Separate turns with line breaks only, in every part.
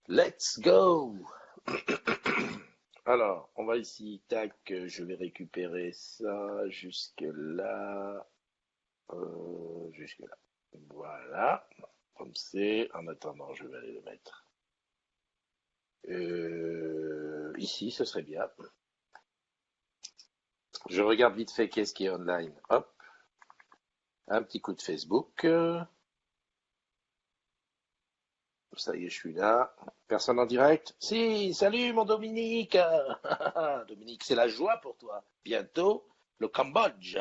Let's go! Alors, on va ici, tac, je vais récupérer ça jusque là, jusque là. Voilà, comme c'est. En attendant, je vais aller le mettre ici, ce serait bien. Je regarde vite fait qu'est-ce qui est online. Hop, un petit coup de Facebook. Ça y est, je suis là. Personne en direct? Si, salut mon Dominique! Dominique, c'est la joie pour toi. Bientôt, le Cambodge.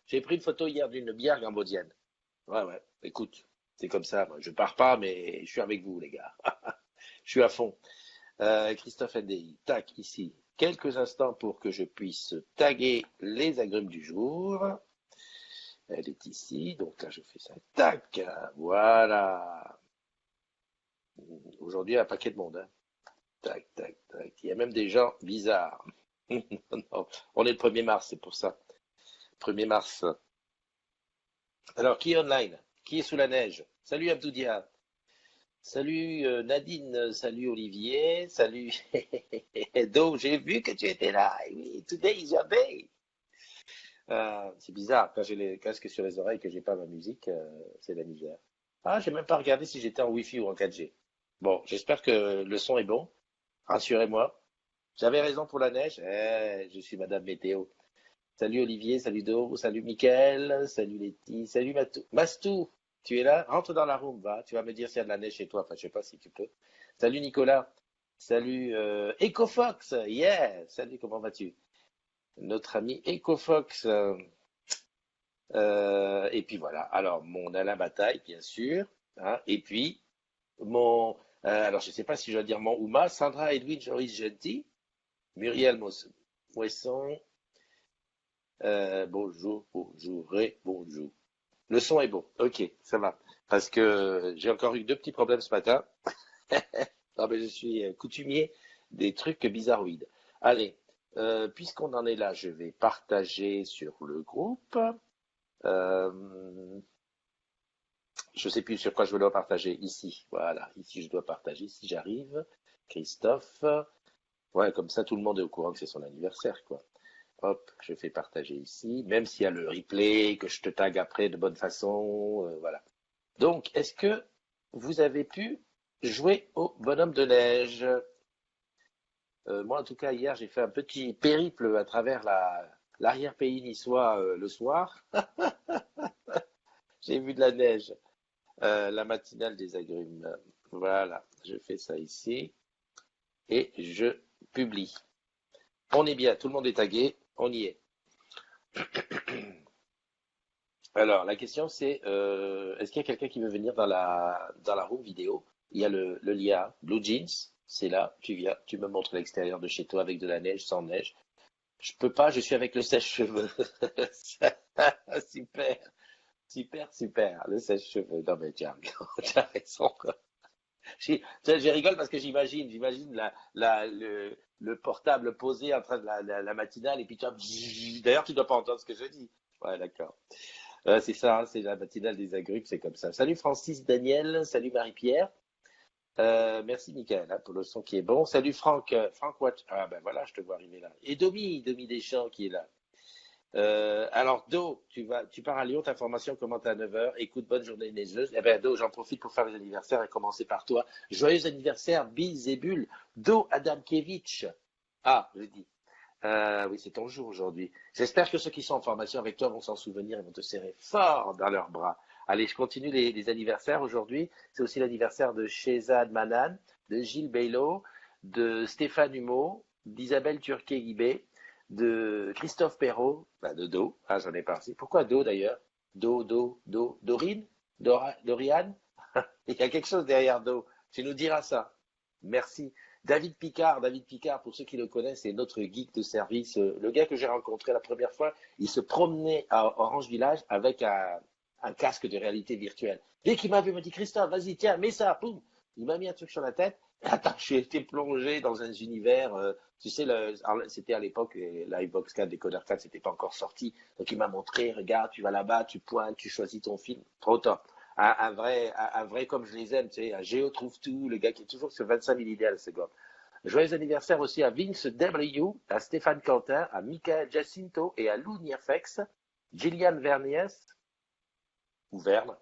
J'ai pris une photo hier d'une bière cambodgienne. Ouais, ouais. Écoute, c'est comme ça. Moi. Je pars pas, mais je suis avec vous, les gars. Je suis à fond. Christophe NDI, tac, ici. Quelques instants pour que je puisse taguer les agrumes du jour. Elle est ici, donc là je fais ça. Tac, voilà. Aujourd'hui, un paquet de monde. Hein. Tac, tac, tac. Il y a même des gens bizarres. Non, on est le 1er mars, c'est pour ça. 1er mars. Alors, qui est online? Qui est sous la neige? Salut Abdoudia. Salut Nadine. Salut Olivier. Salut Do. J'ai vu que tu étais là. Oui, today is your day. C'est bizarre. Quand j'ai les casques sur les oreilles et que j'ai pas ma musique, c'est la misère. Ah, j'ai même pas regardé si j'étais en Wi-Fi ou en 4G. Bon, j'espère que le son est bon. Rassurez-moi. J'avais raison pour la neige. Je suis Madame Météo. Salut Olivier, salut Do, salut Mickaël, salut Letty, salut Matou. Mastou, tu es là? Rentre dans la room, va. Tu vas me dire s'il y a de la neige chez toi. Enfin, je sais pas si tu peux. Salut Nicolas. Salut EcoFox. Yeah. Salut, comment vas-tu? Notre ami EcoFox. Et puis voilà. Alors, mon Alain Bataille, bien sûr. Hein, et puis, mon. Alors, je ne sais pas si je dois dire mon Ouma, Sandra Edwin Joris Gentil, Muriel Moisson. Bonjour, bonjour et bonjour. Le son est bon. Ok, ça va. Parce que j'ai encore eu deux petits problèmes ce matin. Non, mais je suis coutumier des trucs bizarroïdes. Allez, puisqu'on en est là, je vais partager sur le groupe. Euh, je sais plus sur quoi je dois partager. Ici, voilà. Ici, je dois partager. Si j'arrive, Christophe. Ouais, comme ça, tout le monde est au courant que c'est son anniversaire, quoi. Hop, je fais partager ici, même s'il y a le replay, que je te tag après de bonne façon, voilà. Donc, est-ce que vous avez pu jouer au bonhomme de neige? Moi, en tout cas, hier, j'ai fait un petit périple à travers l'arrière-pays niçois le soir. J'ai vu de la neige, la matinale des agrumes. Voilà, je fais ça ici et je publie. On est bien, tout le monde est tagué, on y est. Alors, la question c'est, est-ce qu'il y a quelqu'un qui veut venir dans la room vidéo? Il y a le lien Blue Jeans, c'est là, tu viens, tu me montres l'extérieur de chez toi avec de la neige, sans neige. Je peux pas, je suis avec le sèche-cheveux. Super, super, super, le sèche-cheveux. Non mais tiens, tu as raison, quoi. Je rigole parce que j'imagine le portable posé en train de la matinale et puis tu as... D'ailleurs, tu dois pas entendre ce que je dis. Ouais, d'accord. C'est ça, hein, c'est la matinale des agrumes, c'est comme ça. Salut Francis, Daniel, salut Marie-Pierre. Merci Michael hein, pour le son qui est bon. Salut Franck, Franck Watch. Ah ben voilà, je te vois arriver là. Et Domi Deschamps qui est là. Alors Do, tu pars à Lyon, ta formation commence à 9 heures. Écoute, bonne journée neigeuse. Eh ben Do, j'en profite pour faire les anniversaires et commencer par toi. Joyeux anniversaire, Biz et Bulle. Do Adamkiewicz. Ah, je dis. Oui, c'est ton jour aujourd'hui. J'espère que ceux qui sont en formation avec toi vont s'en souvenir et vont te serrer fort dans leurs bras. Allez, je continue les anniversaires aujourd'hui. C'est aussi l'anniversaire de Shehzad Manan, de Gilles Bello, de Stéphane Humeau, d'Isabelle Turquet-Guibé, de Christophe Perrault, de Do. Ah, j'en ai parti. Pourquoi Do d'ailleurs? Dorine? Doriane? Il y a quelque chose derrière Do. Tu nous diras ça. Merci. David Picard, pour ceux qui le connaissent, c'est notre geek de service. Le gars que j'ai rencontré la première fois, il se promenait à Orange Village avec un casque de réalité virtuelle. Dès qu'il m'a vu, il m'a dit Christophe, vas-y, tiens, mets ça, boum. Il m'a mis un truc sur la tête. Attends, j'ai été plongé dans un univers. Tu sais, c'était à l'époque, l'iVox 4, Decoder 4, c'était pas encore sorti. Donc il m'a montré, regarde, tu vas là-bas, tu pointes, tu choisis ton film. Trop top. un vrai comme je les aime, tu sais, un Géo trouve tout, le gars qui est toujours sur 25 000 idées à la seconde. Joyeux anniversaire aussi à Vince W, à Stéphane Quentin, à Michael Jacinto et à Lou Nierfex, Gillian Verniès, ou Verne,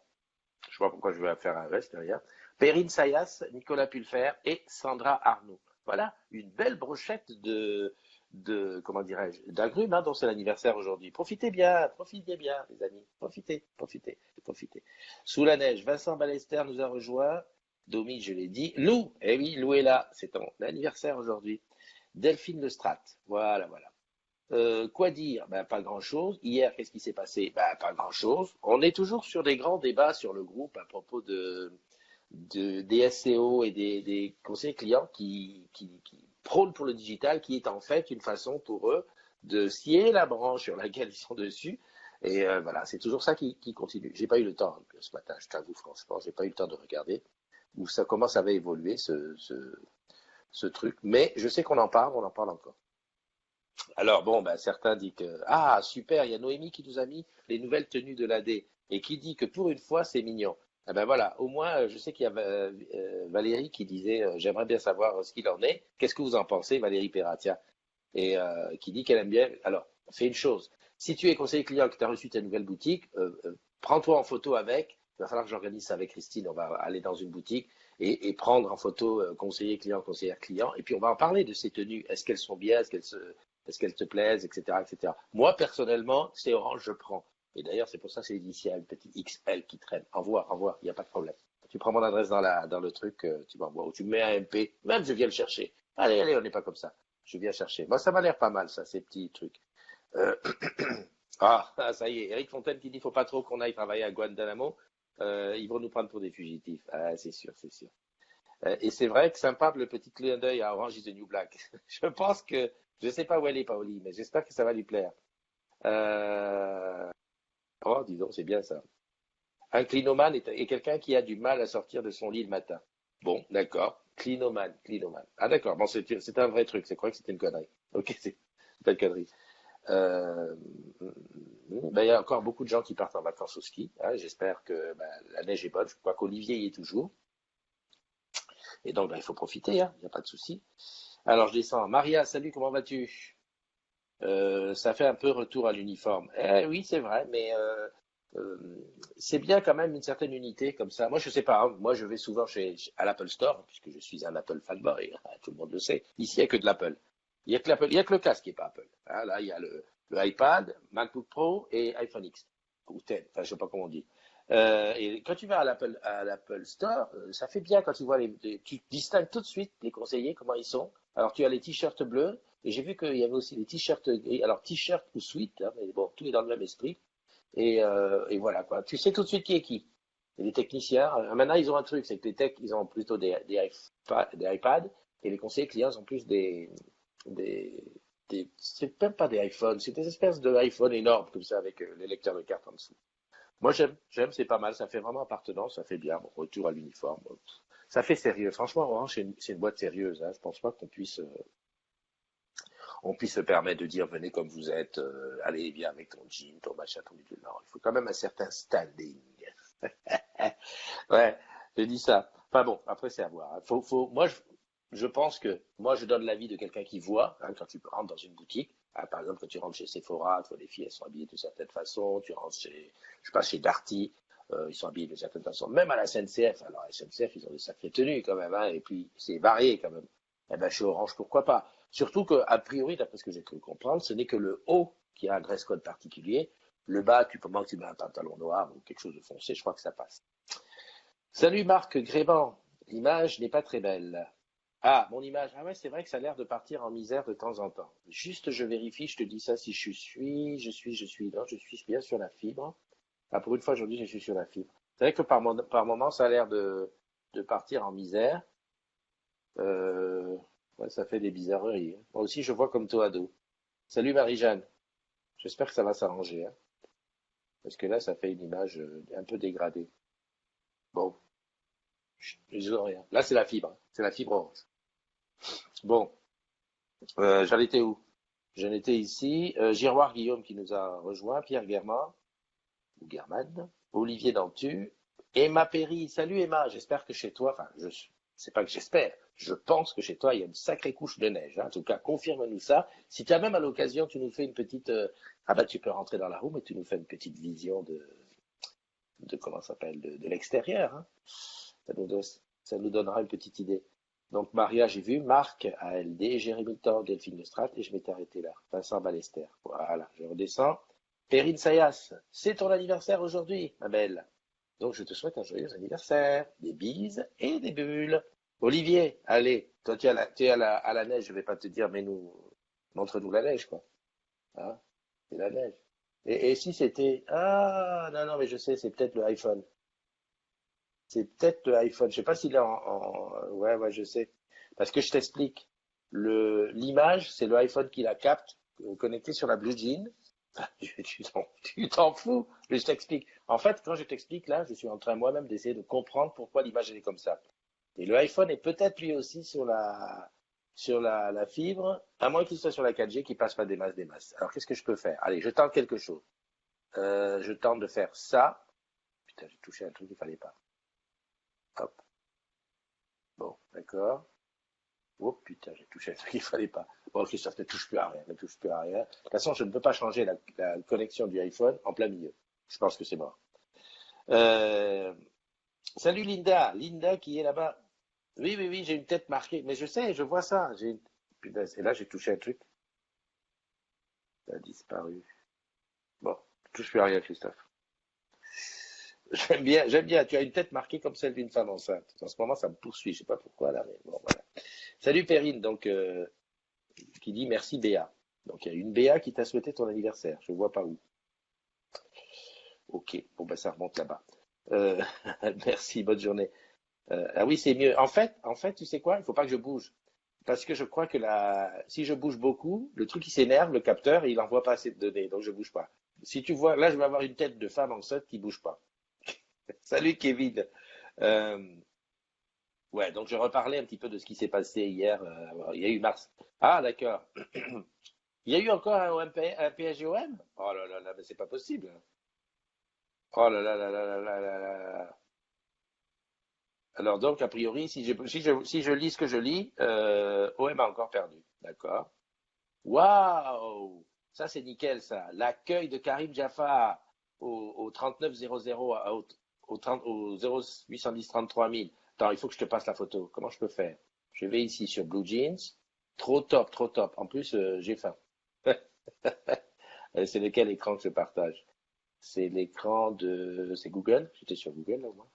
je vois pourquoi je vais faire un reste derrière, Perrine Sayas, Nicolas Pulfer et Sandra Arnaud. Voilà, une belle brochette comment dirais-je, d'agrumes, hein, dont c'est l'anniversaire aujourd'hui. Profitez bien, les amis. Profitez. Sous la neige, Vincent Ballester nous a rejoint. Domi, je l'ai dit. Lou, eh oui, Lou est là. C'est ton anniversaire aujourd'hui. Delphine Lestrade. Voilà. Quoi dire? Ben, pas grand-chose. Hier, qu'est-ce qui s'est passé? Ben, pas grand-chose. On est toujours sur des grands débats sur le groupe à propos des SEO et des conseillers clients qui prônent pour le digital, qui est en fait une façon pour eux de scier la branche sur laquelle ils sont dessus. Et voilà, c'est toujours ça qui continue. J'ai pas eu le temps ce matin, je t'avoue franchement, j'ai pas eu le temps de regarder où ça commence à évoluer ce truc. Mais je sais qu'on en parle, on en parle encore. Alors bon, ben, certains disent que ah super, il y a Noémie qui nous a mis les nouvelles tenues de l'AD et qui dit que pour une fois c'est mignon. Eh ben voilà, au moins je sais qu'il y a Valérie qui disait j'aimerais bien savoir ce qu'il en est. Qu'est-ce que vous en pensez, Valérie Perratia? Et qui dit qu'elle aime bien. Alors, fais une chose. Si tu es conseiller client et que tu as reçu ta nouvelle boutique, prends-toi en photo avec. Il va falloir que j'organise ça avec Christine. On va aller dans une boutique et prendre en photo conseiller client, conseillère client. Et puis on va en parler de ces tenues. Est-ce qu'elles sont bien? Est-ce qu'elles te plaisent, etc. Moi, personnellement, c'est orange, je prends. Et d'ailleurs, c'est pour ça que c'est initial, petit XL qui traîne. Envoie, il n'y a pas de problème. Tu prends mon adresse dans le truc, tu m'envoies. Ou tu me mets un MP. Même, je viens le chercher. Allez, on n'est pas comme ça. Je viens chercher. Moi, ça m'a l'air pas mal, ça, ces petits trucs. Euh, ça y est. Eric Fontaine qui dit faut pas trop qu'on aille travailler à Guantanamo. Ils vont nous prendre pour des fugitifs. Ah, c'est sûr. Et c'est vrai que sympa le petit clin d'œil à Orange is the New Black. Je pense que, je sais pas où elle est, Paoli, mais j'espère que ça va lui plaire. Euh, Oh, dis donc, c'est bien ça. Un clinomane est quelqu'un qui a du mal à sortir de son lit le matin. Bon, d'accord. Clinomane. Ah, d'accord. Bon, c'est un vrai truc. C'est quoi que c'était une connerie. Ok, c'est pas une connerie. Euh, ben, il y a encore beaucoup de gens qui partent en vacances au ski, hein. J'espère que ben, la neige est bonne. Je crois qu'Olivier y est toujours. Et donc, ben, il faut profiter, hein. Il n'y a pas de souci. Alors, je descends. Maria, salut, comment vas-tu? Ça fait un peu retour à l'uniforme. Eh oui, c'est vrai, mais c'est bien quand même une certaine unité comme ça. Moi, je sais pas, hein. Moi, je vais souvent à l'Apple Store, puisque je suis un Apple fanboy, hein, tout le monde le sait. Ici, il n'y a que de l'Apple. Il y a que le casque qui n'est pas Apple. Hein, là, il y a le iPad, MacBook Pro et iPhone X. Ou 10, enfin, je sais pas comment on dit. Et quand tu vas à l'Apple Store, ça fait bien quand tu vois tu distingues tout de suite les conseillers, comment ils sont. Alors, tu as les t-shirts bleus, et j'ai vu qu'il y avait aussi les t-shirts gris. Alors, t-shirt ou sweat, hein, mais bon, tout est dans le même esprit. Et voilà, quoi. Tu sais tout de suite qui est qui. Et les techniciens, maintenant, ils ont un truc, c'est que les techs, ils ont plutôt des iPads, et les conseillers clients ont plus des, c'est même pas des iPhones, c'est des espèces de iPhone énormes, comme ça, avec les lecteurs de carte en dessous. Moi, j'aime, c'est pas mal, ça fait vraiment appartenance, ça fait bien. Bon, retour à l'uniforme. Bon, ça fait sérieux. Franchement, Orange, c'est une boîte sérieuse, hein. Je pense pas on puisse se permettre de dire venez comme vous êtes, allez, viens avec ton jean, ton machin, ton bidule. Non, il faut quand même un certain standing. Ouais, je dis ça. Enfin bon, après c'est à voir, hein. Moi, je pense que moi je donne l'avis de quelqu'un qui voit, hein, quand tu rentres dans une boutique. Hein, par exemple, quand tu rentres chez Sephora, tu vois les filles elles sont habillées d'une certaine façon. Tu rentres je sais pas, chez Darty, ils sont habillés d'une certaine façon. Même à la SNCF. Alors, la SNCF, ils ont des sacrées tenues quand même, hein, et puis c'est varié quand même. Eh ben, chez Orange, pourquoi pas? Surtout qu'a priori, d'après ce que j'ai cru comprendre, ce n'est que le haut qui a un dress code particulier. Le bas, pendant que tu mets un pantalon noir ou quelque chose de foncé, je crois que ça passe. Salut Marc Gréban, l'image n'est pas très belle. Ah, mon image. Ah ouais, c'est vrai que ça a l'air de partir en misère de temps en temps. Juste, je vérifie, je te dis ça si non, je suis bien sur la fibre. Ah, pour une fois aujourd'hui, je suis sur la fibre. C'est vrai que par moment, ça a l'air de partir en misère. Euh, ouais, ça fait des bizarreries, hein. Moi aussi, je vois comme toi, ado. Salut Marie-Jeanne. J'espère que ça va s'arranger, hein, parce que là, ça fait une image un peu dégradée. Bon, je dis rien. Là, c'est la fibre, hein. C'est la fibre orange. Bon, j'en étais où? J'en étais ici. Giroir Guillaume qui nous a rejoint, Pierre Guermann, ou Guermann, Olivier Dantu, Emma Perry, salut Emma, j'espère que chez toi, enfin, c'est pas que j'espère, je pense que chez toi, il y a une sacrée couche de neige, hein. En tout cas, confirme-nous ça. Si tu as même à l'occasion, tu nous fais une petite, ah bah tu peux rentrer dans la room et tu nous fais une petite vision de comment ça s'appelle, de l'extérieur, hein. Ça nous, donne- Ça nous donnera une petite idée. Donc, Maria, j'ai vu, Marc, ALD, Jérémy Thor, Delphine Lestrade, et je m'étais arrêté là. Vincent Ballester. Voilà, je redescends. Perrine Sayas, c'est ton anniversaire aujourd'hui, ma belle. Donc, je te souhaite un joyeux anniversaire. Des bises et des bulles. Olivier, allez, toi, tu es à la neige, je vais pas te dire, mais nous, montre-nous la neige, quoi. Hein, c'est la neige. Et si c'était, ah, non, non, mais je sais, c'est peut-être le iPhone. C'est peut-être le iPhone. Je sais pas s'il est ouais, ouais, je sais. Parce que je t'explique. L'image, c'est le iPhone qui la capte, connecté sur la Blue Jean. Tu t'en fous, mais je t'explique. En fait, quand je t'explique là, je suis en train moi-même d'essayer de comprendre pourquoi l'image elle est comme ça. Et le iPhone est peut-être lui aussi la fibre, à moins qu'il soit sur la 4G qui passe pas des masses des masses. Alors qu'est-ce que je peux faire? Allez, je tente quelque chose. Je tente de faire ça. Putain, j'ai touché un truc qu'il fallait pas. Hop. Bon, d'accord. Oh putain, j'ai touché un truc qu'il fallait pas. Bon, Christophe, ne touche plus à rien, ne touche plus à rien. De toute façon, je ne peux pas changer la connexion du iPhone en plein milieu. Je pense que c'est mort. Euh, Salut Linda, Linda qui est là-bas. Oui, oui, oui, j'ai une tête marquée. Mais je sais, je vois ça. Putain, et là, j'ai touché un truc. Ça a disparu. Bon, ne touche plus à rien, Christophe. J'aime bien, j'aime bien. Tu as une tête marquée comme celle d'une femme enceinte. En ce moment, ça me poursuit. Je sais pas pourquoi là, mais bon, voilà. Salut Perrine, donc qui dit merci Béa. Donc il y a une Béa qui t'a souhaité ton anniversaire. Je vois pas où. Ok, bon ben ça remonte là-bas. Euh, Merci, bonne journée. Ah oui, c'est mieux. En fait, tu sais quoi? Il faut pas que je bouge. Parce que je crois que si je bouge beaucoup, le truc il s'énerve, le capteur, et il envoie pas assez de données, donc je bouge pas. Si tu vois, là je vais avoir une tête de femme enceinte qui bouge pas. Salut Kevin. Euh, ouais, donc je reparlais un petit peu de ce qui s'est passé hier. Il y a eu Mars. Ah d'accord. Il y a eu encore un PSGOM? Oh là là là, mais c'est pas possible. Oh là là là là là là là là. Alors donc, a priori, si je lis ce que je lis, OM a encore perdu. D'accord. Waouh! Ça, c'est nickel, ça. L'accueil de Karim Jaffa au 3900, au 0810 33 000. Attends, il faut que je te passe la photo. Comment je peux faire? Je vais ici sur Blue Jeans. Trop top, trop top. En plus, j'ai faim. C'est lequel écran que je partage? C'est l'écran de... C'est Google? J'étais sur Google, là, moi.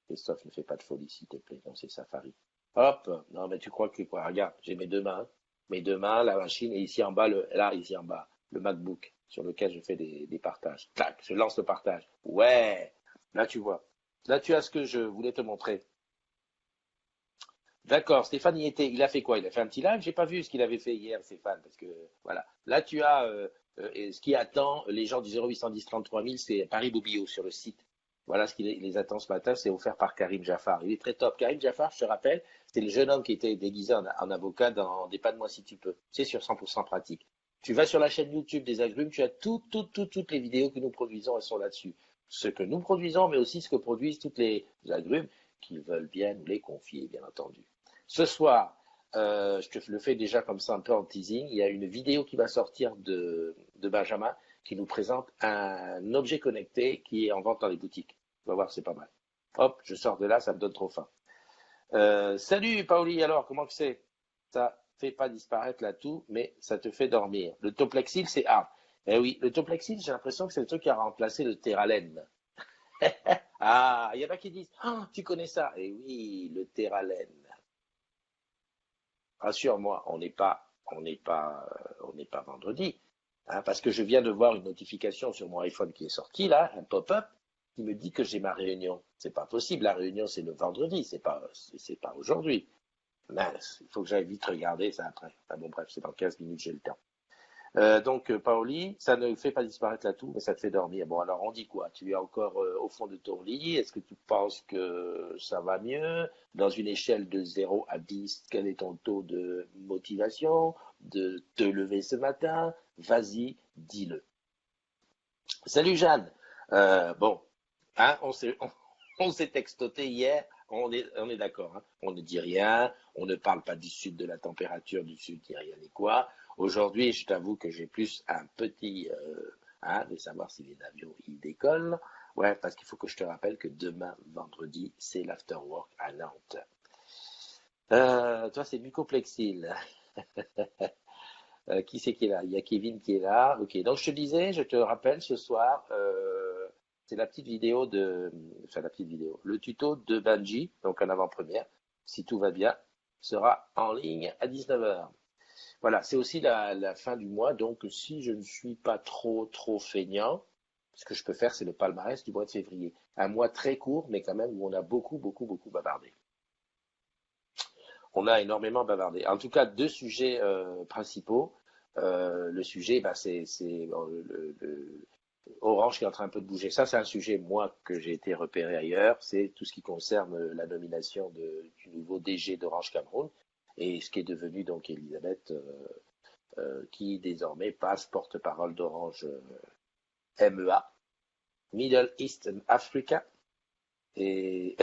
Christophe, ne fais pas de folie, s'il te plaît. Non, c'est Safari. Hop. Non, mais tu crois que quoi? Regarde, j'ai mes deux mains. Mes deux mains, la machine, et ici en bas, là, ici en bas, le MacBook sur lequel je fais des partages. Tac, je lance le partage. Ouais. Là, tu vois. Là, tu as ce que je voulais te montrer. D'accord, Stéphane y était. Il a fait quoi? Il a fait un petit live? J'ai pas vu ce qu'il avait fait hier, Stéphane, parce que voilà. Là, tu as et ce qui attend les gens du 0810 33 000, c'est Paris Bobillot sur le site. Voilà ce qui les attend ce matin, c'est offert par Karim Jaffar. Il est très top. Karim Jaffar, je te rappelle, c'est le jeune homme qui était déguisé en avocat dans Dépanne-moi si tu peux. C'est sur 100% pratique. Tu vas sur la chaîne YouTube des agrumes, tu as toutes les vidéos que nous produisons, elles sont là-dessus. Ce que nous produisons, mais aussi ce que produisent toutes les agrumes qui veulent bien nous les confier, bien entendu. Ce soir, je te le fais déjà comme ça un peu en teasing, il y a une vidéo qui va sortir de Benjamin qui nous présente un objet connecté qui est en vente dans les boutiques. Tu vas voir, c'est pas mal. Hop, je sors de là, ça me donne trop faim. Salut Paoli, alors, comment que c'est? Ça fait pas disparaître la toux, mais ça te fait dormir. Le Toplexil, c'est hard. Eh oui, le Toplexil, j'ai l'impression que c'est le truc qui a remplacé le Terralène. Ah, il y en a qui disent, ah, tu connais ça? Eh oui, le Terralène. Rassure-moi, on n'est pas vendredi, hein, parce que je viens de voir une notification sur mon iPhone qui est sortie là, un pop-up qui me dit que j'ai ma réunion. C'est pas possible, la réunion c'est le vendredi, c'est pas aujourd'hui. Mince, il faut que j'aille vite regarder ça après. Enfin bon bref, c'est dans 15 minutes, j'ai le temps. Donc, Paoli, ça ne fait pas disparaître la toux, mais ça te fait dormir. Bon, alors on dit quoi? Tu es encore au fond de ton lit? Est-ce que tu penses que ça va mieux? Dans une échelle de 0 à 10, quel est ton taux de motivation de te lever ce matin? Vas-y, dis-le. Salut Jeanne. Bon, hein, On s'est textoté hier, on est d'accord, hein. On ne dit rien, on ne parle pas du sud, de la température du sud, ni rien ni quoi. Aujourd'hui, je t'avoue que j'ai plus un petit, de savoir si les avions y décollent. Ouais, parce qu'il faut que je te rappelle que demain, vendredi, c'est l'afterwork à Nantes. Toi, c'est Mucoplexil. Qui c'est qui est là? Il y a Kevin qui est là. Ok, donc je te disais, je te rappelle ce soir, c'est la petite vidéo enfin la petite vidéo, le tuto de Bungie, donc en avant-première, si tout va bien, sera en ligne à 19 heures. Voilà, c'est aussi la fin du mois, donc si je ne suis pas trop feignant, ce que je peux faire, c'est le palmarès du mois de février. Un mois très court, mais quand même où on a beaucoup bavardé. On a énormément bavardé. En tout cas, deux sujets principaux. Le sujet, bah, c'est Orange qui est en train un peu de bouger. Ça, c'est un sujet, moi, que j'ai été repéré ailleurs. C'est tout ce qui concerne la nomination du nouveau DG d'Orange Cameroun et ce qui est devenu donc Elisabeth, qui désormais passe porte-parole d'Orange MEA, Middle East and Africa. Et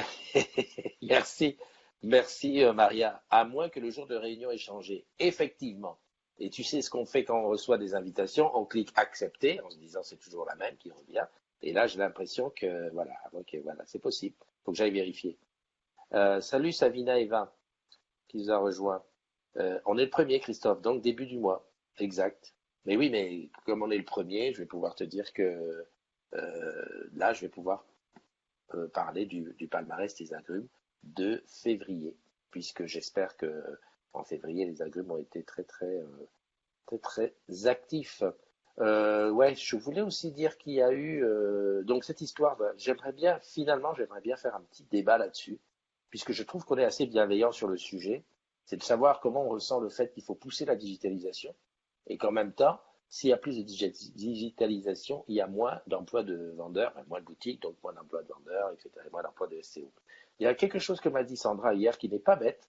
merci, merci Maria. À moins que le jour de réunion ait changé. Effectivement. Et tu sais ce qu'on fait quand on reçoit des invitations, on clique accepter en se disant c'est toujours la même qui revient. Et là j'ai l'impression que voilà, ok, voilà, c'est possible. Faut que j'aille vérifier. Salut Savina Eva qui nous a rejoint. On est le premier Christophe, donc début du mois. Exact. Mais oui, mais comme on est le premier, je vais pouvoir te dire que là je vais pouvoir parler du palmarès des agrumes de février, puisque j'espère que en février les agrumes ont été très actifs. Ouais, je voulais aussi dire qu'il y a eu donc cette histoire. J'aimerais bien faire un petit débat là-dessus, puisque je trouve qu'on est assez bienveillant sur le sujet. C'est de savoir comment on ressent le fait qu'il faut pousser la digitalisation et qu'en même temps, s'il y a plus de digitalisation, il y a moins d'emplois de vendeurs, moins de boutiques, donc moins d'emplois de vendeurs, etc., moins d'emplois de SEO. Il y a quelque chose que m'a dit Sandra hier qui n'est pas bête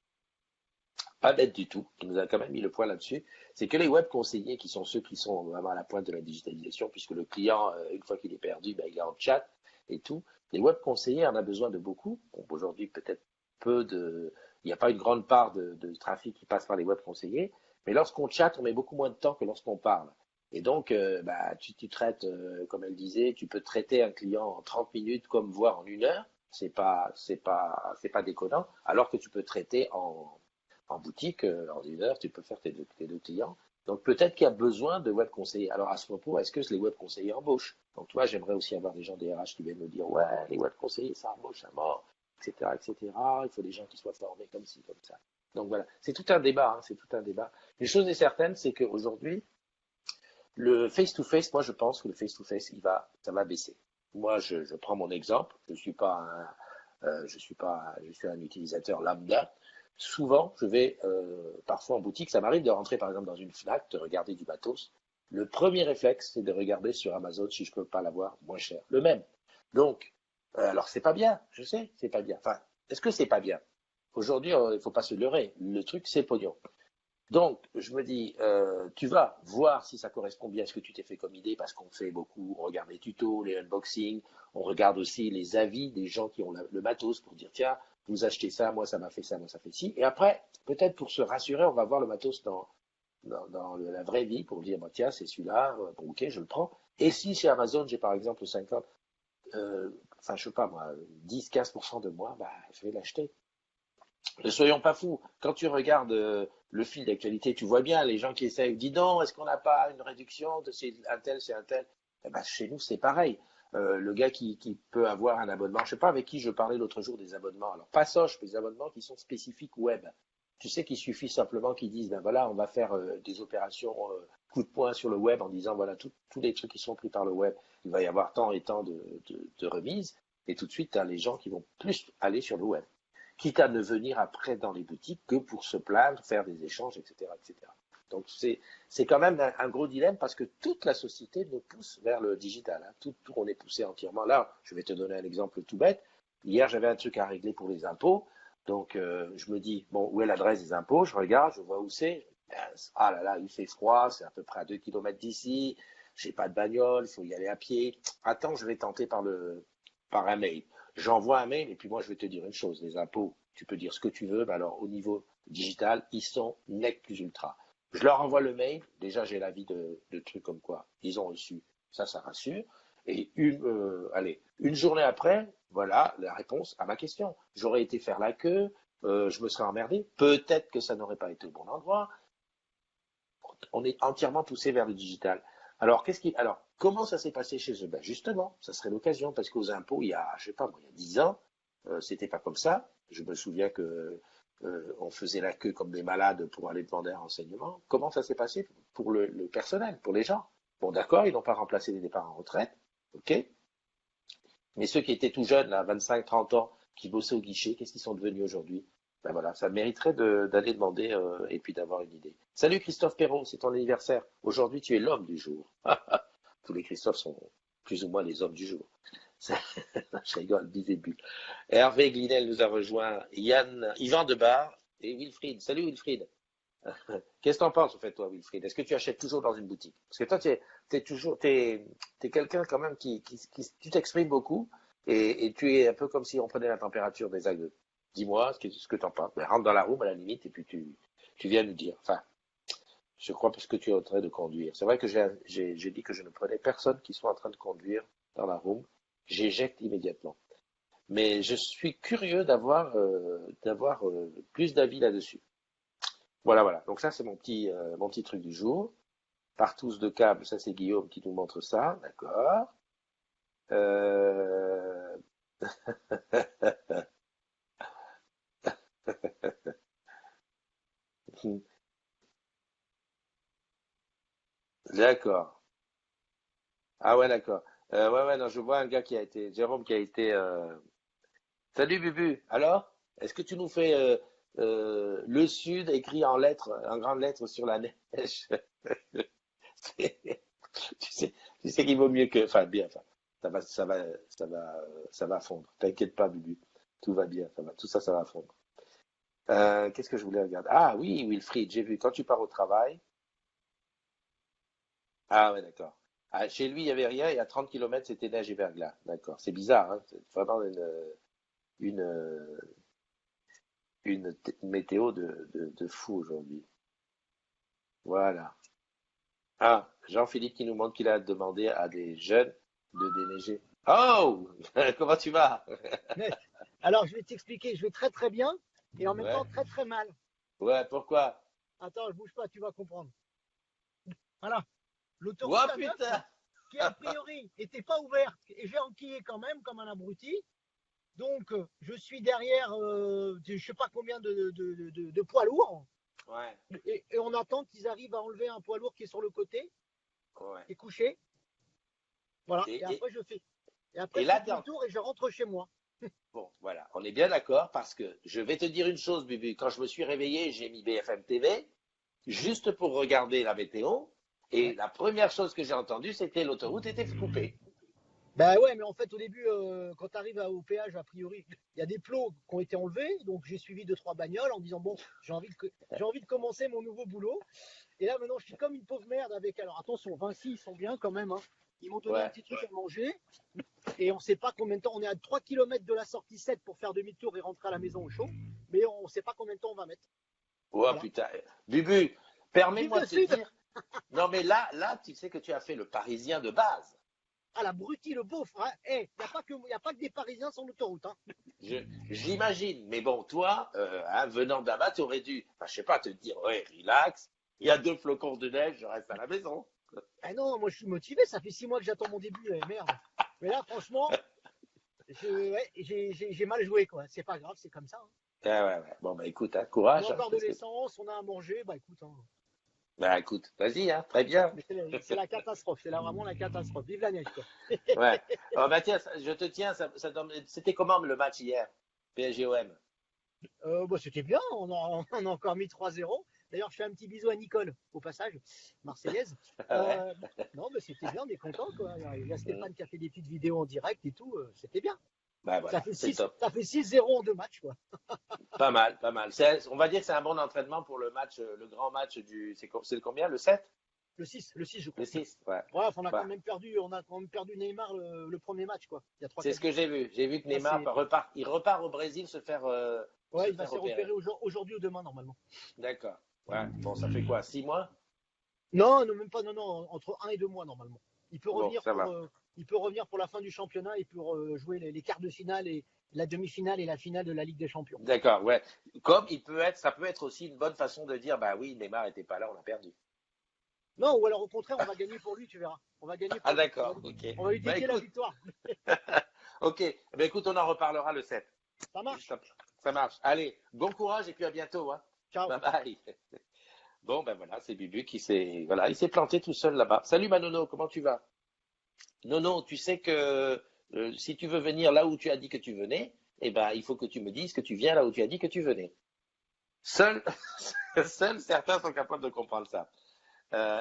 du tout, qui nous a quand même mis le point là-dessus, c'est que les web conseillers, qui sont ceux qui sont vraiment à la pointe de la digitalisation, puisque le client, une fois qu'il est perdu, ben, il est en chat et tout, les web conseillers en a besoin de beaucoup. Bon, aujourd'hui, peut-être il n'y a pas une grande part de trafic qui passe par les web conseillers, mais lorsqu'on chatte, on met beaucoup moins de temps que lorsqu'on parle. Et donc, bah, tu traites, comme elle disait, tu peux traiter un client en 30 minutes comme voire en 1 heure. C'est pas déconnant. Alors que tu peux traiter en boutique, en 1 heure, tu peux faire tes deux clients. Donc peut-être qu'il y a besoin de web conseillers. Alors à ce propos, est-ce que les web conseillers embauchent? Donc toi, j'aimerais aussi avoir des gens des RH qui viennent me dire, ouais, les web conseillers, ça embauche à mort, etc., etc. Il faut des gens qui soient formés comme ci, comme ça. Donc voilà, c'est tout un débat, hein, c'est tout un débat. Une chose est certaine, c'est qu'aujourd'hui, le face-to-face, moi je pense que le face-to-face, ça va baisser. Moi, je prends mon exemple. Je suis un utilisateur lambda. Souvent, je vais parfois en boutique. Ça m'arrive de rentrer par exemple dans une Fnac, de regarder du matos. Le premier réflexe, c'est de regarder sur Amazon si je peux pas l'avoir moins cher. Le même. Donc, alors c'est pas bien. Je sais, c'est pas bien. Enfin, est-ce que c'est pas bien? Aujourd'hui, il faut pas se leurrer. Le truc, c'est pognon. Donc, je me dis, tu vas voir si ça correspond bien à ce que tu t'es fait comme idée, parce qu'on fait beaucoup, on regarde les tutos, les unboxings, on regarde aussi les avis des gens qui ont le matos pour dire, tiens, vous achetez ça, moi ça m'a fait ça, moi ça fait ci. Et après, peut-être pour se rassurer, on va voir le matos dans la vraie vie pour dire, bah, tiens, c'est celui-là, bon, ok, je le prends. Et si chez Amazon, j'ai par exemple 50, enfin, je sais pas moi, 10-15% de moi, bah, je vais l'acheter. Ne soyons pas fous. Quand tu regardes le fil d'actualité, tu vois bien les gens qui essayent. Dis donc, est-ce qu'on n'a pas une réduction de c'est un tel? Eh ben, chez nous, c'est pareil. Le gars qui peut avoir un abonnement, je ne sais pas avec qui je parlais l'autre jour des abonnements. Alors, pas Soch, mais des abonnements qui sont spécifiques web. Tu sais qu'il suffit simplement qu'ils disent, ben voilà, on va faire des opérations coup de poing sur le web en disant, voilà, tous les trucs qui sont pris par le web, il va y avoir tant et tant de remises. Et tout de suite, tu as les gens qui vont plus aller sur le web, quitte à ne venir après dans les boutiques que pour se plaindre, faire des échanges, etc., etc. Donc c'est quand même un gros dilemme parce que toute la société nous pousse vers le digital. Hein. Tout, on est poussé entièrement. Là, je vais te donner un exemple tout bête. Hier, j'avais un truc à régler pour les impôts. Donc, je me dis, bon, où est l'adresse des impôts? Je regarde, je vois où c'est. Ah là là, il fait froid, c'est à peu près à 2 kilomètres d'ici. J'ai pas de bagnole, il faut y aller à pied. Attends, je vais tenter par un mail. J'envoie un mail et puis moi je vais te dire une chose, les impôts, tu peux dire ce que tu veux, mais alors au niveau digital, ils sont nec plus ultra. Je leur envoie le mail, déjà j'ai l'avis de trucs comme quoi ils ont reçu, ça rassure. Et une journée après, voilà la réponse à ma question. J'aurais été faire la queue, je me serais emmerdé, peut-être que ça n'aurait pas été au bon endroit. On est entièrement poussé vers le digital. Alors, comment ça s'est passé chez eux? Ben justement, ça serait l'occasion, parce qu'aux impôts, il y a, je sais pas, moi, il y a 10 ans, c'était pas comme ça. Je me souviens que on faisait la queue comme des malades pour aller demander un renseignement. Comment ça s'est passé pour le personnel, pour les gens? Bon, d'accord, ils n'ont pas remplacé les départs en retraite, ok. Mais ceux qui étaient tout jeunes, là, 25, 30 ans, qui bossaient au guichet, qu'est-ce qu'ils sont devenus aujourd'hui? Ben voilà, ça mériterait d'aller demander et puis d'avoir une idée. Salut Christophe Perrault, c'est ton anniversaire. Aujourd'hui, tu es l'homme du jour. Tous les Christophe sont plus ou moins les hommes du jour. Je rigole, bisous. Hervé Glinel nous a rejoint, Yvan Debar et Wilfried. Salut Wilfried. Qu'est-ce que t'en penses, en fait, toi, Wilfried? Est-ce que tu achètes toujours dans une boutique? Parce que toi, t'es quelqu'un quand même tu t'exprimes beaucoup et tu es un peu comme si on prenait la température des algues. Dis-moi ce que t'en penses. Mais rentre dans la room à la limite et puis tu viens nous dire. Enfin, je crois parce que tu es en train de conduire. C'est vrai que j'ai dit que je ne prenais personne qui soit en train de conduire dans la room. J'éjecte immédiatement. Mais je suis curieux d'avoir plus d'avis là-dessus. Voilà, voilà. Donc ça, c'est mon petit truc du jour. Partous de câble, ça c'est Guillaume qui nous montre ça, d'accord. Euh... D'accord. Ah ouais, d'accord. Ouais, ouais, non, je vois un gars Jérôme qui a été. Salut Bubu. Alors, est-ce que tu nous fais le Sud écrit en lettres, en grandes lettres sur la neige? Tu sais, tu sais qu'il vaut mieux que. Enfin, bien, enfin, ça va fondre. T'inquiète pas, Bubu. Tout va bien, tout ça, ça va fondre. Qu'est-ce que je voulais regarder? Ah oui, Wilfried, j'ai vu. Quand tu pars au travail. Ah ouais, d'accord. Ah, chez lui, il n'y avait rien, et à 30 kilomètres, c'était neige et verglas. D'accord. C'est bizarre, hein? C'est vraiment une, une météo de fou aujourd'hui. Voilà. Ah, Jean-Philippe qui nous montre qu'il a demandé à des jeunes de déneiger. Oh! Comment tu vas?
Alors, je vais t'expliquer, je vais très très bien et en même
Ouais.
temps très très mal.
Ouais, pourquoi?
Attends, je bouge pas, tu vas comprendre. Voilà, l'autoroute
Oh
A9
putain!
qui a priori n'était pas ouverte et j'ai enquillé quand même comme un abruti. Donc, je suis derrière, je sais pas combien de poids lourds
Ouais,
et on attend qu'ils arrivent à enlever un poids lourd qui est sur le côté,
ouais.
qui est couché. Voilà,
Et, et,
et après
et
je fais
là, t'es en-
demi-tour et je rentre chez moi.
Bon, voilà, on est bien d'accord parce que je vais te dire une chose, Bubu. Quand je me suis réveillé, j'ai mis BFM TV juste pour regarder la météo. Et
Ouais.
la première chose que j'ai entendue, c'était l'autoroute était coupée.
Ben ouais, mais en fait, au début, quand tu arrives au péage, a priori, il y a des plots qui ont été enlevés. Donc, j'ai suivi deux, trois bagnoles en disant, bon, j'ai envie de commencer mon nouveau boulot. Et là, maintenant, je suis comme une pauvre merde avec. Alors, attention, Vinci, ils sont bien quand même, hein. Ils m'ont donné un
Ouais,
petit truc à manger. Et on ne sait pas combien de temps. On est à 3 km de la sortie 7 pour faire demi-tour et rentrer à la maison au chaud. Mais on ne sait pas combien de temps on va mettre.
oh
Voilà.
putain. Bubu,
Vive
permets-moi
le
de te
Sud.
dire. Non, mais là, tu sais que tu as fait le Parisien de base.
Ah, l'abruti, le beauf. Hein. Il n'y a pas que des Parisiens sur l'autoroute. Hein.
Je, j'imagine. Mais bon, toi, hein, venant de là-bas, tu aurais dû, enfin, je sais pas, te dire, ouais, relax. Il y a 2 flocons de neige, je reste à la maison.
Ah non, moi je suis motivé, ça fait 6 mois que j'attends mon début, merde. Mais là, franchement, ouais, j'ai mal joué, quoi. C'est pas grave, c'est comme ça. Hein.
Ah ouais, ouais. Bon, bah écoute, hein,
On a
courage, hein,
encore de
parce que,
l'essence, on a à manger, bah écoute. Hein.
bah écoute, vas-y, hein, très bien.
Mais c'est la catastrophe, c'est là vraiment la catastrophe. Vive la neige, quoi.
Ouais. Oh, Mathias, je te tiens, c'était comment le match hier? PSG-OM.
Bah, c'était bien, on a encore mis 3-0. D'ailleurs, je fais un petit bisou à Nicole, au passage, marseillaise.
Ouais.
Euh, non, mais c'était bien, on est content, quoi. Il y a Stéphane qui a fait des petites vidéos en direct et tout, c'était bien.
Bah voilà, c'est top.
Ça fait 6-0 en deux matchs, quoi.
Pas mal, pas mal. On va dire que c'est un bon entraînement pour le match, le grand match c'est le combien? Le 7?
Le 6, je crois.
Le 6, ouais.
Ouais, on a
Bah,
on a quand même perdu Neymar le premier match, quoi. Il y a trois
c'est
quatre
ce que
jours.
j'ai vu. J'ai vu que
Ah,
Neymar repart. Il repart au Brésil
ouais,
se
il va se
faire
faire opérer
opérer.
aujourd'hui ou demain, normalement.
D'accord. Ouais. Bon, ça fait quoi? 6 mois?
Non, non, même pas, non, non, entre 1 et 2 mois, normalement. Il peut
Bon,
revenir
ça va.
la fin du championnat et pour jouer les quarts de finale et la demi-finale et la finale de la Ligue des Champions.
D'accord, ouais. Comme ça peut être aussi une bonne façon de dire, bah oui, Neymar était pas là, on a perdu.
Non, ou alors au contraire, on va gagner pour lui, tu verras. On va gagner
Ah
pour lui.
d'accord, ok.
On va lui
Bah
dédier la
écoute,
victoire.
ok. Bah écoute, on en reparlera le 7.
Ça marche.
Ça marche. Allez, bon courage et puis à bientôt, hein.
Ciao.
Bye bye. Bon, ben voilà, c'est Bubu il s'est planté tout seul là-bas. Salut Manono, comment tu vas? Nono, tu sais que si tu veux venir là où tu as dit que tu venais, eh ben, il faut que tu me dises que tu viens là où tu as dit que tu venais. Seuls, seuls certains sont capables de comprendre ça.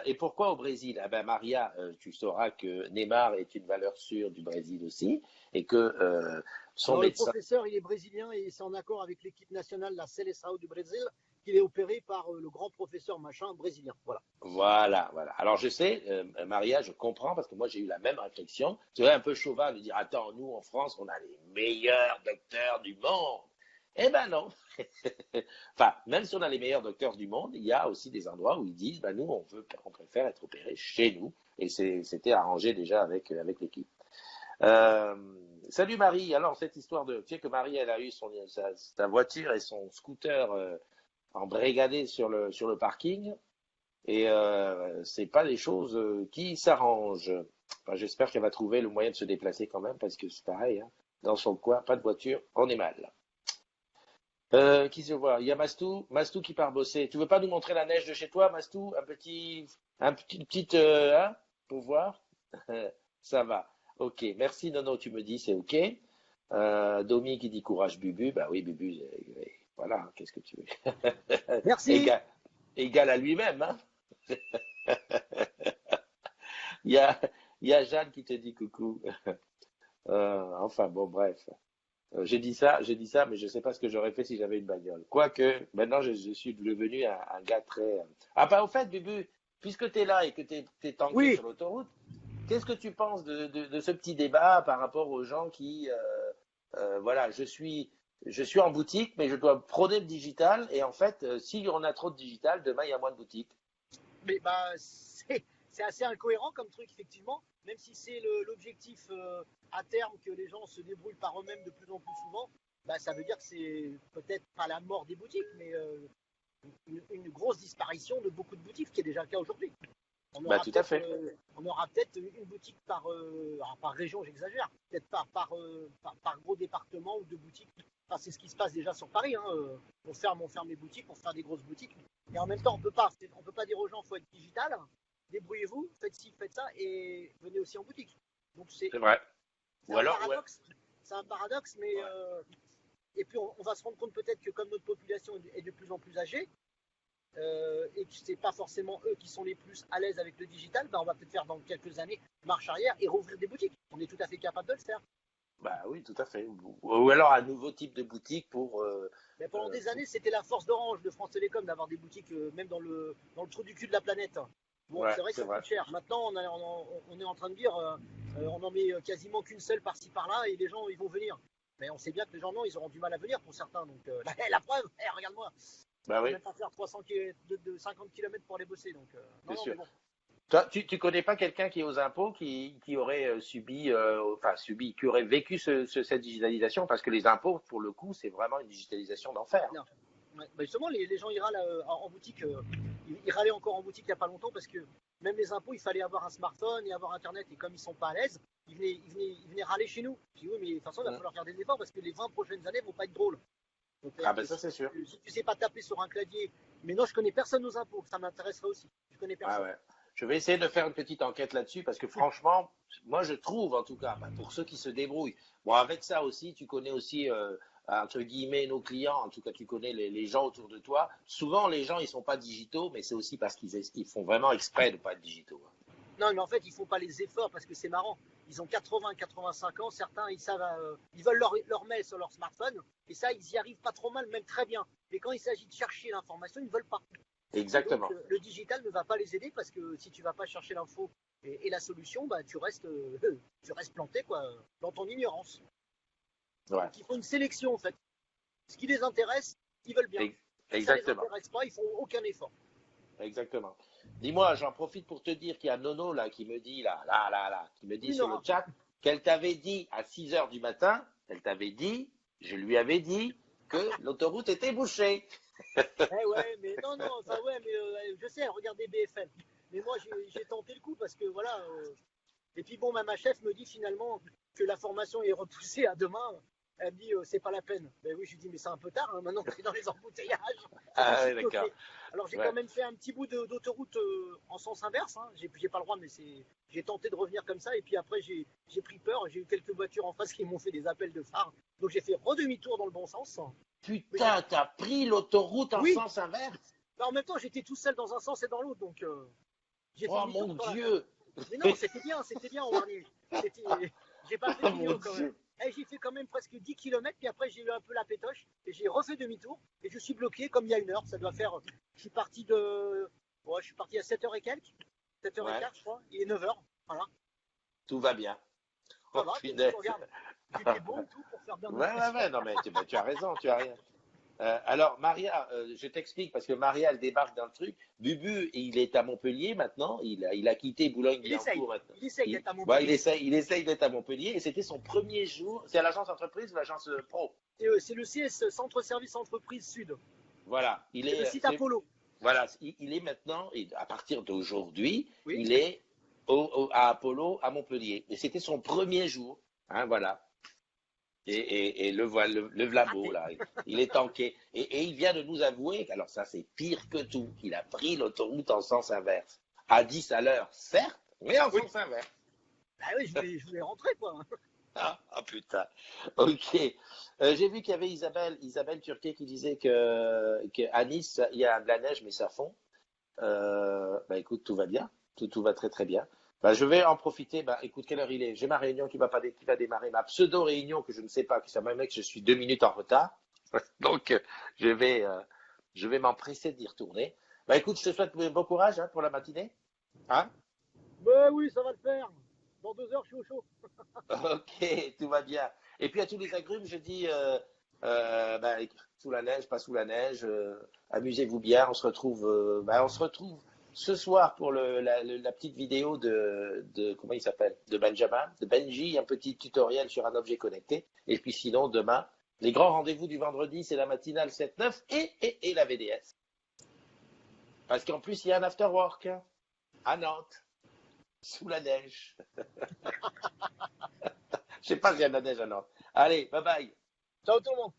Et pourquoi au Brésil? Eh ben, Maria, tu sauras que Neymar est une valeur sûre du Brésil aussi, et que son
Alors, le
médecin.
professeur, il est brésilien et c'est en accord avec l'équipe nationale, la Seleção du Brésil, qu'il est opéré par le grand professeur machin brésilien. Voilà.
Voilà, voilà. Alors je sais, Maria, je comprends parce que moi j'ai eu la même réflexion. C'est vrai un peu chauvin de dire, attends, nous en France, on a les meilleurs docteurs du monde. Eh ben non. Enfin, même si on a les meilleurs docteurs du monde, il y a aussi des endroits où ils disent, ben nous, on préfère être opéré chez nous. Et c'était arrangé déjà avec l'équipe. Euh, Salut Marie. Alors cette histoire de, tu sais que Marie, elle a eu sa voiture et son scooter embrigadés sur le parking. Et c'est pas des choses qui s'arrangent. Enfin, j'espère qu'elle va trouver le moyen de se déplacer quand même, parce que c'est pareil, hein. Dans son coin, pas de voiture, on est mal. Qui se voit? Il y a Mastou qui part bosser. Tu veux pas nous montrer la neige de chez toi, Mastou? Petite, hein, pour voir? Ça va. Ok, merci Nono, tu me dis, c'est ok. Domi qui dit courage Bubu, bah oui Bubu, voilà, qu'est-ce que tu veux?
Merci.
égal, égal à lui-même, hein. Il y a, il y a Jeanne qui te dit coucou. Enfin bon, bref. J'ai dit ça, mais je ne sais pas ce que j'aurais fait si j'avais une bagnole. Quoique, maintenant, je suis devenu un gars très. Ah, bah, au fait, Bubu, puisque tu es là et que tu es tanké
Oui.
sur l'autoroute, qu'est-ce que tu penses de ce petit débat par rapport aux gens qui. Voilà, je suis en boutique, mais je dois prôner le digital. Et en fait, si on a trop de digital, demain, il y a moins de boutiques.
Mais bah, c'est assez incohérent comme truc, effectivement, même si c'est l'objectif à terme que les gens se débrouillent par eux-mêmes de plus en plus souvent, bah, ça veut dire que c'est peut-être pas la mort des boutiques, mais une grosse disparition de beaucoup de boutiques, ce qui est déjà le cas aujourd'hui.
Bah, tout à fait.
On aura peut-être une boutique par région, j'exagère, peut-être par gros département ou deux boutiques. Enfin, c'est ce qui se passe déjà sur Paris, hein. On ferme les boutiques, on fait des grosses boutiques. Et en même temps, on peut pas dire aux gens, faut être digital. Débrouillez-vous, faites ci, faites ça, et venez aussi en boutique. Donc
C'est vrai.
c'est
Ou
un
alors, ouais.
paradoxe. C'est un paradoxe, mais
Ouais.
et puis on va se rendre compte peut-être que comme notre population est de plus en plus âgée, et que c'est pas forcément eux qui sont les plus à l'aise avec le digital, ben on va peut-être faire dans quelques années marche arrière et rouvrir des boutiques. On est tout à fait capable de le faire.
Bah oui, tout à fait. Ou alors un nouveau type de boutique pour.
Mais pendant des
Pour-
années, c'était la force d'Orange, de France Télécom, d'avoir des boutiques même dans le trou du cul de la planète. Bon,
Ouais,
c'est vrai que
c'est
ça
vrai.
coûte cher. Maintenant, on est en train de dire, on en met quasiment qu'une seule par-ci par-là et les gens, ils vont venir. Mais on sait bien que les gens, non, ils auront du mal à venir pour certains. Donc, la preuve, regarde-moi,
Bah
je peux
oui,
même pas faire 50 km pour aller bosser. Donc,
c'est
non, non, mais
sûr.
bon.
Toi, tu connais pas quelqu'un qui est aux impôts qui aurait qui aurait vécu cette digitalisation parce que les impôts, pour le coup, c'est vraiment une digitalisation d'enfer.
Non. Ouais. Bah justement, les gens ils râlent en boutique. Ils râlaient encore en boutique il n'y a pas longtemps parce que même les impôts, il fallait avoir un smartphone et avoir Internet. Et comme ils sont pas à l'aise, ils venaient râler chez nous. Je dis oui, mais de toute façon, il va
Mm.
falloir faire des efforts parce que les 20 prochaines années vont pas être drôles. Donc,
Ah
c'est-à-dire
ben
que
ça c'est sûr.
si tu sais pas taper sur un clavier, mais non, je connais personne aux impôts, ça m'intéresserait aussi. Je connais
Ah
personne.
ouais. Je vais essayer de faire une petite enquête là-dessus parce que franchement, moi je trouve en tout cas, bah, pour ceux qui se débrouillent. Bon, avec ça aussi, tu connais aussi entre guillemets nos clients. En tout cas, tu connais les gens autour de toi. Souvent, les gens ils sont pas digitaux, mais c'est aussi parce qu'ils font vraiment exprès de pas être digitaux, hein.
Non, mais en fait, ils font pas les efforts parce que c'est marrant. Ils ont 80, 85 ans. Certains, ils savent, ils veulent leur mail sur leur smartphone. Et ça, ils y arrivent pas trop mal, même très bien. Mais quand il s'agit de chercher l'information, ils ne veulent pas.
Exactement.
Donc, le digital ne va pas les aider parce que si tu vas pas chercher l'info et la solution, bah, tu restes planté quoi, dans ton ignorance.
Ouais.
Donc, il faut une sélection en fait. Ce qui les intéresse, ils veulent bien. Si ça les
Exactement.
intéresse pas, ils font aucun effort.
Exactement. Dis-moi, j'en profite pour te dire qu'il y a Nono là qui me dit qui me dit
Oui,
sur le
Nora.
chat qu'elle t'avait dit à 6 heures du matin, je lui avais dit que l'autoroute était bouchée.
Eh ouais, mais non, non, enfin ouais, mais je sais, regardez BFM. Mais moi, j'ai tenté le coup parce que voilà. Et puis bon, ma chef me dit finalement que la formation est repoussée à demain. Elle me dit c'est pas la peine. Ben oui, je lui dis mais c'est un peu tard, hein, maintenant que c'est dans les embouteillages. Ça fait que
Ah
je
ouais,
suis
d'accord.
bloqué. Alors j'ai
Ouais.
quand même fait un petit bout d'autoroute en sens inverse. Hein. J'ai pas le droit, mais j'ai tenté de revenir comme ça. Et puis après j'ai pris peur. J'ai eu quelques voitures en face qui m'ont fait des appels de phare. Donc j'ai fait redemi-tour dans le bon sens. Mais
Putain, t'as pris l'autoroute en
oui.
sens inverse?
Ben, en même temps, j'étais tout seul dans un sens et dans l'autre, donc j'ai fait
Oh
demi-tour
mon
sur la.
Dieu!
Mais non, c'était bien, Warnier. J'ai pas fait
Oh
de
mon
vidéo quand même.
Dieu!
Eh, j'ai fait quand même presque 10 km, puis après j'ai eu un peu la pétoche, et j'ai refait demi-tour, et je suis bloqué comme il y a une heure. Ça doit faire. Je suis parti je suis parti à 7h et quelques, 7h15,
Ouais,
je crois. Il est 9h. Voilà.
tout va bien.
Ça
Oh
va, puis
punaise.
regarde. J'étais beau et tout pour faire bien de
Ouais,
l'impression.
ouais, non mais tu as raison, tu as rien. Alors, Maria, je t'explique parce que Maria, elle débarque d'un truc. Bubu, il est à Montpellier maintenant. Il a quitté Boulogne-Billancourt maintenant.
Il essaye d'être à
Ouais,
Montpellier.
il essaye d'être à Montpellier et c'était son premier jour. C'est à l'agence entreprise ou l'agence pro?
C'est le CS, Centre Service Entreprise Sud.
Voilà,
C'est le site Apollo.
voilà, il est maintenant, et à partir d'aujourd'hui,
Oui.
il est à Apollo à Montpellier. Et c'était son premier jour. Hein, voilà. Et le voilà, le vlabo, là, il est tanké. Et il vient de nous avouer, alors ça c'est pire que tout, qu'il a pris l'autoroute en sens inverse. À 10 à l'heure, certes, mais en
Oui.
sens inverse.
Bah oui, je voulais rentrer, quoi.
Ah putain. Ok. J'ai vu qu'il y avait Isabelle Turquet qui disait qu'à Nice, il y a de la neige, mais ça fond. Bah écoute, tout va bien. Tout va très très bien. Bah, je vais en profiter. Bah écoute, quelle heure il est? J'ai ma réunion qui va démarrer, ma pseudo-réunion que je ne sais pas, qui ça même que je suis 2 minutes en retard. Donc je vais, euh, je vais m'empresser d'y retourner. Bah écoute, je te souhaite bon courage hein, pour la matinée. Hein?
Ben oui, ça va le faire. Dans 2 heures, je suis au chaud.
Ok, tout va bien. Et puis à tous les agrumes, je dis bah, sous la neige, pas sous la neige, amusez-vous bien. On se retrouve ce soir pour la petite vidéo de comment il s'appelle, de Benjamin, de Benji, un petit tutoriel sur un objet connecté. Et puis sinon demain, les grands rendez-vous du vendredi, c'est la matinale 7-9 et la VDS. Parce qu'en plus il y a un after work hein, à Nantes, sous la neige. Je sais pas s'il y a de la neige à Nantes. Allez, bye bye.
Ciao tout le monde.